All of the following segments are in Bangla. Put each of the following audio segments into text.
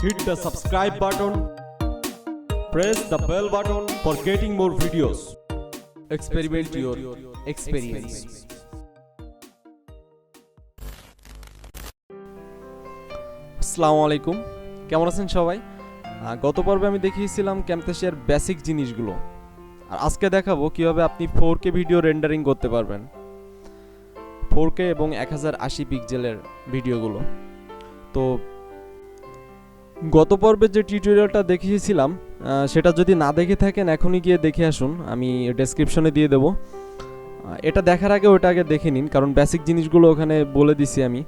hit the subscribe button, press the bell button for getting more videos. Experiment your experience. আসসালামু আলাইকুম, কেমন আছেন সবাই? গত পর্বে আমি দেখিয়েছিলাম ক্যামতাসিয়ার বেসিক জিনিসগুলো, আর আজকে দেখাবো কিভাবে আপনি 4K ভিডিও রেন্ডারিং করতে পারবেন। 4K এবং 1080 পিক্সেলের ভিডিওগুলো। তো গত পর্বে যে টিউটোরিয়ালটা দেখিয়েছিলাম সেটা যদি না দেখে থাকেন এখনই গিয়ে দেখে আসুন, আমি ডেসক্রিপশনে দিয়ে দেবো। এটা দেখার আগে ওটা আগে দেখে নিন, কারণ বেসিক জিনিসগুলো ওখানে বলে দিছি আমি।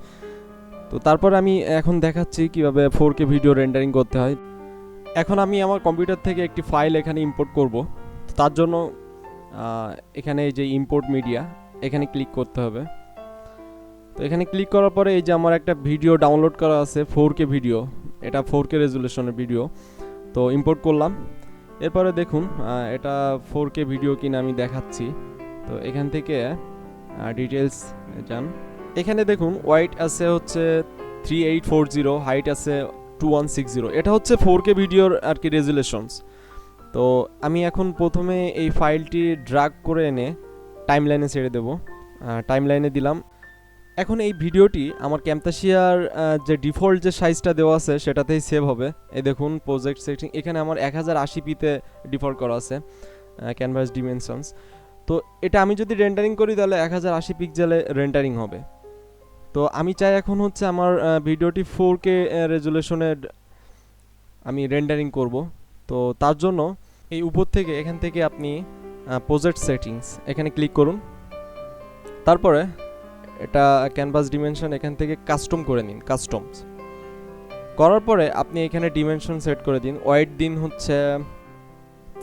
তো তারপর আমি এখন দেখাচ্ছি কিভাবে 4K ভিডিও রেন্ডারিং করতে হয়। এখন আমি আমার কম্পিউটার থেকে একটি ফাইল এখানে ইম্পোর্ট করব। তার জন্য এখানে এই যে ইম্পোর্ট মিডিয়া, এখানে ক্লিক করতে হবে। তো এখানে ক্লিক করার পরে এই যে আমার একটা ভিডিও ডাউনলোড করা আছে 4K ভিডিও, এটা 4K রেজুলেশনের ভিডিও। তো ইম্পোর্ট করলাম। এরপরে দেখুন এটা 4K ভিডিও কিনা আমি দেখাচ্ছি। তো এখান থেকে ডিটেলস যান, এখানে দেখুন ওয়াইড আছে হচ্ছে 3840, হাইট আছে 2160। এটা হচ্ছে 4K ভিডিওর আর কি রেজুলেশনস। তো আমি এখন প্রথমে এই ফাইলটি ড্রাগ করে এনে টাইমলাইনে ছেড়ে দেব। টাইমলাইনে দিলাম। এখন এই ভিডিওটি আমার ক্যামতাসিয়ার যে ডিফল্ট যে সাইজটা দেওয়া আছে সেটাতেই সেভ হবে। এই দেখুন প্রজেক্ট সেটিং, এখানে আমার 1080pতে ডিফল্ট করা আছে ক্যানভাস ডিমেনশনস। তো এটা আমি যদি রেন্ডারিং করি তাহলে 1080 পিক্সেলে রেন্ডারিং হবে। তো আমি চাই এখন হচ্ছে আমার ভিডিওটি 4K রেজুলেশনে আমি রেন্ডারিং করব। তো তার জন্য এই উপর থেকে এখান থেকে আপনি প্রজেক্ট সেটিংস এখানে ক্লিক করুন। তারপরে এটা ক্যানভাস ডিমেনশন এখান থেকে কাস্টম করে নিন। কাস্টমস করার পরে আপনি এখানে ডিমেনশন সেট করে দিন। ওয়াইড দিন হচ্ছে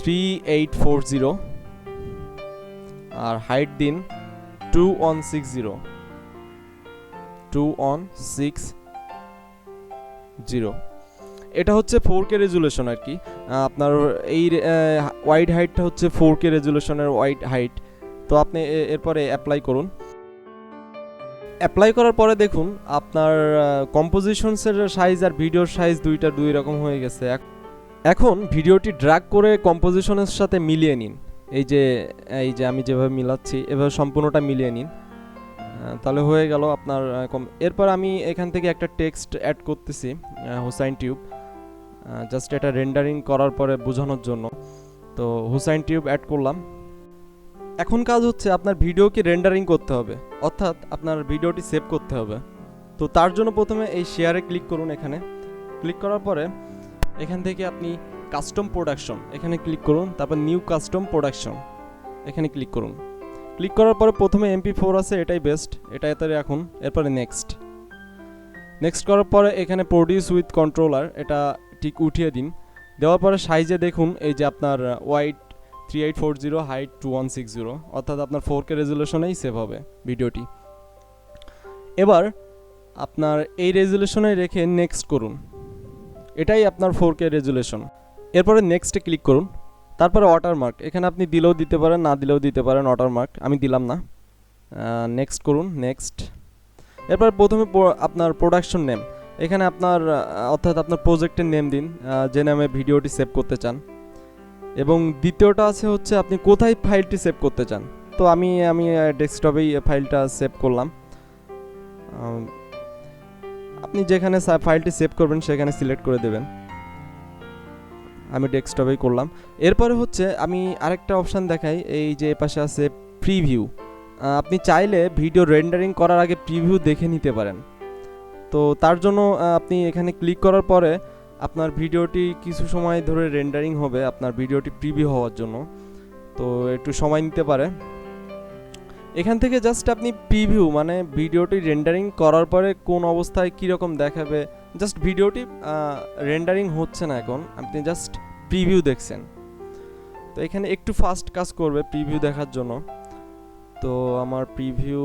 3840 আর হাইট দিন 2160। এটা হচ্ছে 4K রেজুলেশন আর কি। আপনার এই ওয়াইড হাইটটা হচ্ছে 4K রেজুলেশনের ওয়াইড হাইট। তো আপনি এরপরে অ্যাপ্লাই করুন। অ্যাপ্লাই করার পরে দেখুন আপনার কম্পোজিশনসের সাইজ আর ভিডিওর সাইজ দুইটা দুই রকম হয়ে গেছে। এখন ভিডিওটি ড্র্যাগ করে কম্পোজিশনের সাথে মিলিয়ে নিন। এই যে আমি যেভাবে মিলাচ্ছি এভাবে সম্পূর্ণটা মিলিয়ে নিন, তাহলে হয়ে গেল আপনার। এরপর আমি এখান থেকে একটা টেক্সট অ্যাড করতেছি, হুসাইন টিউব, জাস্ট এটা রেন্ডারিং করার পরে বোঝানোর জন্য। তো হুসাইন টিউব অ্যাড করলাম। এখন কাজ হচ্ছে আপনার ভিডিওকে রেন্ডারিং করতে হবে, অর্থাৎ আপনার ভিডিওটি সেভ করতে হবে। তো তার জন্য প্রথমে এই শেয়ারে ক্লিক করুন। এখানে ক্লিক করার পরে এখান থেকে আপনি কাস্টম প্রোডাকশন এখানে ক্লিক করুন। তারপর নিউ কাস্টম প্রোডাকশন এখানে ক্লিক করুন। ক্লিক করার পরে প্রথমে MP4 আছে, এটাই বেস্ট, এটা এতে রাখুন। এরপরে নেক্সট করার পরে এখানে প্রডিউস উইথ কন্ট্রোলার এটা ঠিক উঠিয়ে দিন। দেওয়ার পরে সাইজে দেখুন এই যে আপনার ওয়াইড 3840, হাইট 2160, অর্থাৎ আপনার 4K রেজুলেশনেই সেভ হবে ভিডিওটি। এবার আপনার এই রেজুলেশনে রেখে নেক্সট করুন, এটাই আপনার 4K রেজুলেশন। এরপরে নেক্সটে ক্লিক করুন। তারপরে ওয়াটারমার্ক এখানে আপনি দিলেও দিতে পারেন, না দিলেও দিতে পারেন ওয়াটারমার্ক, আমি দিলাম না। নেক্সট করুন। এরপর প্রথমে আপনার প্রোডাকশন নেম এখানে আপনার অর্থাৎ আপনার প্রজেক্টের নেম দিন, যে নামে ভিডিওটি সেভ করতে চান। এবং দ্বিতীয়টা আছে হচ্ছে আপনি কোথায় ফাইলটি সেভ করতে চান। তো আমি ডেস্কটপেই ফাইলটা সেভ করলাম। আপনি যেখানে ফাইলটি সেভ করবেন সেখানে সিলেক্ট করে দেবেন। আমি ডেস্কটপেই করলাম। এরপরে হচ্ছে আমি আরেকটা অপশান দেখাই, এই যে পাশে আছে প্রিভিউ। আপনি চাইলে ভিডিও রেন্ডারিং করার আগে প্রিভিউ দেখে নিতে পারেন। তো তার জন্য আপনি এখানে ক্লিক করার পরে আপনার ভিডিওটি কিছু সময় ধরে রেন্ডারিং হবে আপনার ভিডিওটি প্রিভিউ হওয়ার জন্য, তো একটু সময় নিতে পারে। এখান থেকে জাস্ট আপনি প্রিভিউ মানে ভিডিওটি রেন্ডারিং করার পরে কোন অবস্থায় কীরকম দেখাবে, জাস্ট ভিডিওটি রেন্ডারিং হচ্ছে না এখন, আপনি জাস্ট প্রিভিউ দেখছেন। তো এখানে একটু ফাস্ট কাজ করবে প্রিভিউ দেখার জন্য। তো আমার প্রিভিউ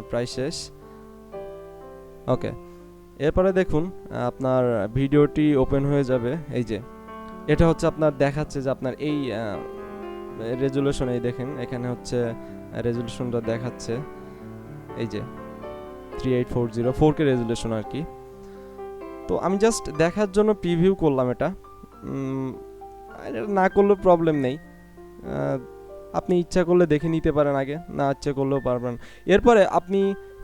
প্রায় শেষ। ওকে, এরপরে দেখুন আপনার ভিডিওটি ওপেন হয়ে যাবে। এই যে এটা হচ্ছে আপনার দেখাচ্ছে যে আপনার এই রেজুলেশন, এই দেখেন এখানে হচ্ছে রেজুলেশনটা দেখাচ্ছে, এই যে 3840 4K রেজুলেশন আর কি। তো আমি জাস্ট দেখার জন্য প্রিভিউ করলাম এটা, না করলেও প্রবলেম নেই, আপনি ইচ্ছা করলে দেখে নিতে পারেন আগে, না ইচ্ছা করলেও পারবেন। এরপরে আপনি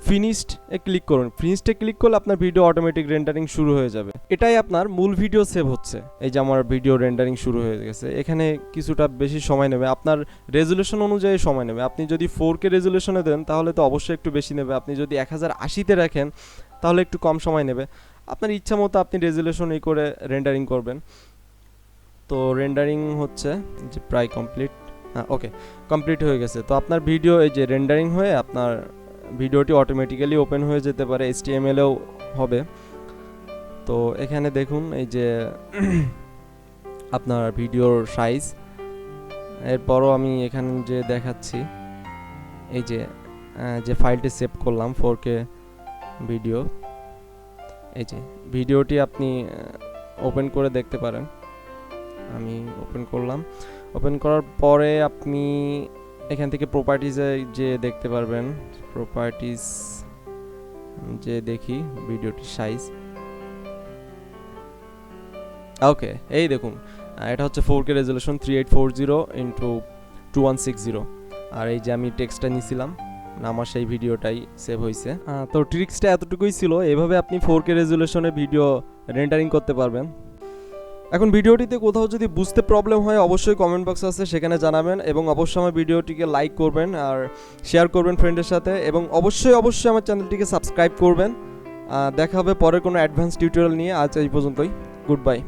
ফিনিশড এ ক্লিক করুন। ফিনিশডে ক্লিক করলে আপনার ভিডিও অটোমেটিক রেন্ডারিং শুরু হয়ে যাবে। এটাই আপনার মূল ভিডিও সেভ হচ্ছে। এই যে আমার ভিডিও রেন্ডারিং শুরু হয়ে গেছে। এখানে কিছুটা বেশি সময় নেবে, আপনার রেজুলেশন অনুযায়ী সময় নেবে। আপনি যদি 4K রেজুলেশনে দেন তাহলে তো অবশ্যই একটু বেশি নেবে, আপনি যদি 1080-তে রাখেন তাহলে একটু কম সময় নেবে। আপনার ইচ্ছা মতো আপনি রেজুলেশন এই করে রেন্ডারিং করবেন। তো রেন্ডারিং হচ্ছে যে প্রায় কমপ্লিট, হ্যাঁ ওকে কমপ্লিট হয়ে গেছে। তো আপনার ভিডিও এই যে রেন্ডারিং হয়ে আপনার ভিডিওটি অটোমেটিক্যালি ওপেন হয়ে যেতে পারে, HTML-এও হবে। তো এখানে দেখুন এই যে আপনার ভিডিওর সাইজ, এরপরও আমি এখানে যে দেখাচ্ছি এই যে ফাইলটি সেভ করলাম 4K ভিডিও, এই যে ভিডিওটি আপনি ওপেন করে দেখতে পারেন। আমি ওপেন করলাম, ওপেন করার পরে আপনি এখান থেকে প্রপার্টিজে যে দেখতে পারবেন, প্রপার্টিজ যে দেখি ভিডিওটির সাইজ, ওকে এই দেখুন এটা হচ্ছে 4K রেজুলেশন 3840x2160। আর এই যে আমি টেক্সটটা নিয়েছিলাম, আমার সেই ভিডিওটাই সেভ হয়েছে। তো ট্রিক্সটা এতটুকুই ছিল, এভাবে আপনি 4K রেজুলেশনে ভিডিও রেন্ডারিং করতে পারবেন। এখন ভিডিওটিতে কোথাও যদি বুঝতে প্রবলেম হয় অবশ্যই কমেন্ট বক্স আছে, সেখানে জানাবেন, এবং অবশ্যই আমার ভিডিওটিকে লাইক করবেন আর শেয়ার করবেন ফ্রেন্ডের সাথে, এবং অবশ্যই আমার চ্যানেলটিকে সাবস্ক্রাইব করবেন। দেখা হবে পরের কোনো অ্যাডভান্স টিউটোরিয়াল নিয়ে। আজ এই পর্যন্তই, গুড বাই।